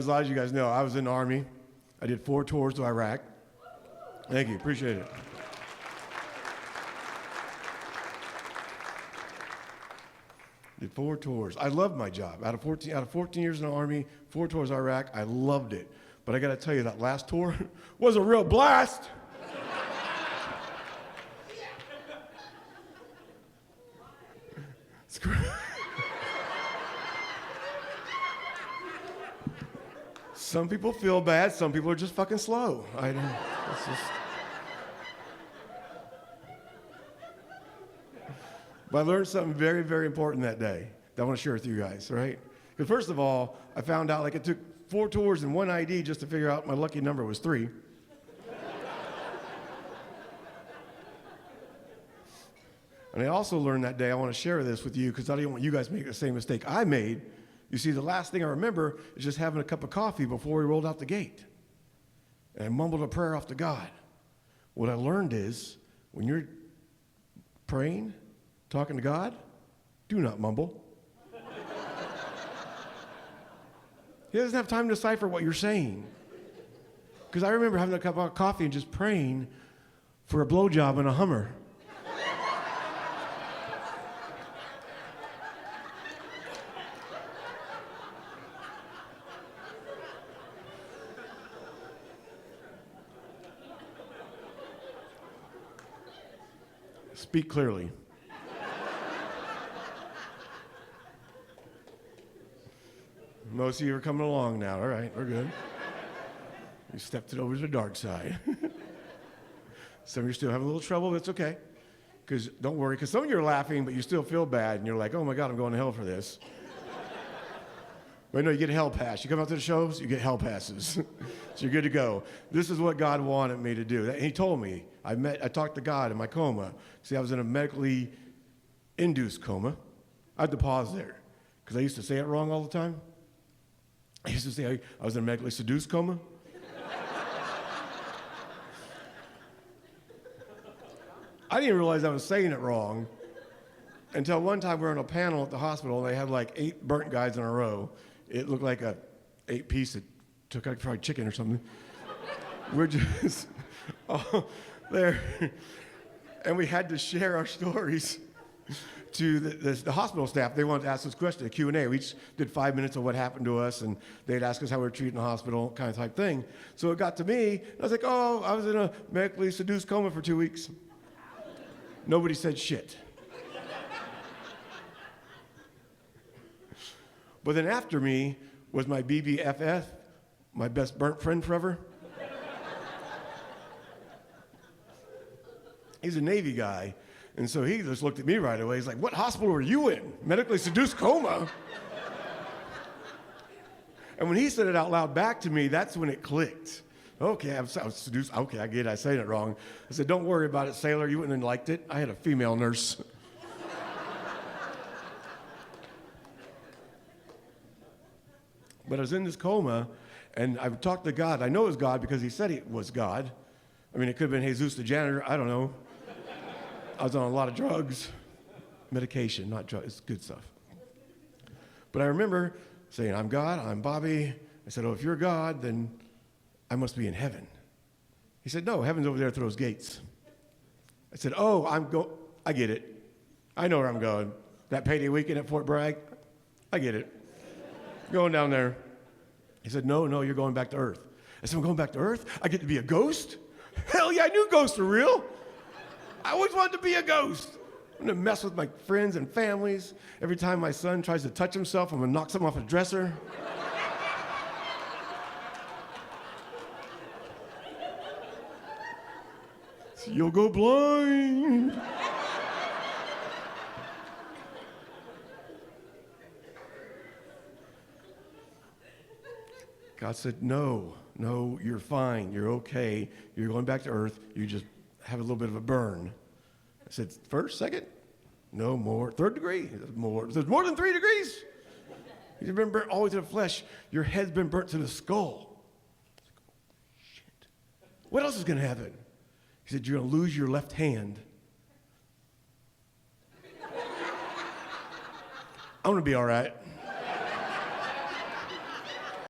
As a lot of you guys know, I was in the Army. I did 4 tours to Iraq. Thank you, appreciate it. Did 4 tours. I loved my job. Out of 14 years in the Army, 4 tours to Iraq, I loved it. But I gotta tell you, that last tour was a real blast. Some people feel bad, some people are just fucking slow. I don't, it's just... But I learned something very, very important that day that I want to share with you guys, right? Because first of all, I found out like it took 4 tours and 1 ID just to figure out my lucky number was 3. And I also learned that day, I want to share this with you because I don't want you guys to make the same mistake I made. You see, the last thing I remember is just having a cup of coffee before we rolled out the gate. And I mumbled a prayer off to God. What I learned is when you're praying, talking to God, do not mumble. He doesn't have time to decipher what you're saying. Because I remember having a cup of coffee and just praying for a blowjob in a Hummer. Speak clearly. Most of you are coming along now. All right, we're good. You stepped it over to the dark side. Some of you still having a little trouble. That's okay. Because don't worry, because some of you are laughing, but you still feel bad, and you're like, oh my God, I'm going to hell for this. But no, you get a hell pass. You come out to the shows, you get hell passes. So you're good to go. This is what God wanted me to do. And he told me. I talked to God in my coma. See, I was in a medically induced coma. I had to pause there because I used to say it wrong all the time. I used to say I was in a medically seduced coma. I didn't realize I was saying it wrong until one time we were on a panel at the hospital and they had like 8 burnt guys in a row. It looked like a 8-piece that took out fried chicken or something. We're just there. And we had to share our stories to the hospital staff. They wanted to ask us questions, a Q&A. We each did 5 minutes of what happened to us, and they'd ask us how we were treated in the hospital, kind of type thing. So it got to me, and I was like, oh, I was in a medically seduced coma for 2 weeks. Nobody said shit. But then after me was my BBFF, my best burnt friend forever. He's a Navy guy, and so he just looked at me right away. He's like, what hospital were you in? Medically seduced coma? And when he said it out loud back to me, that's when it clicked. Okay, I was seduced. Okay, I get it. I said it wrong. I said, don't worry about it, sailor. You wouldn't have liked it. I had a female nurse. But I was in this coma, and I talked to God. I know it was God because he said it was God. I mean, it could have been Jesus the janitor. I don't know. I was on a lot of drugs. Medication, not drugs. It's good stuff. But I remember saying, I'm God, I'm Bobby. I said, oh, if you're God, then I must be in heaven. He said, no, heaven's over there through those gates. I said, oh, I get it. I know where I'm going. That payday weekend at Fort Bragg, I get it. Going down there. He said, no, you're going back to Earth. I said, I'm going back to Earth? I get to be a ghost? Hell yeah, I knew ghosts were real. I always wanted to be a ghost. I'm gonna mess with my friends and families. Every time my son tries to touch himself, I'm gonna knock something off a dresser. So you'll go blind. God said, no, you're fine. You're okay. You're going back to Earth. You just have a little bit of a burn. I said, first, second? No, more. Third degree? More. There's more than 3 degrees. You've been burnt all the way to the flesh. Your head's been burnt to the skull. Shit. What else is going to happen? He said, you're going to lose your left hand. I'm going to be all right.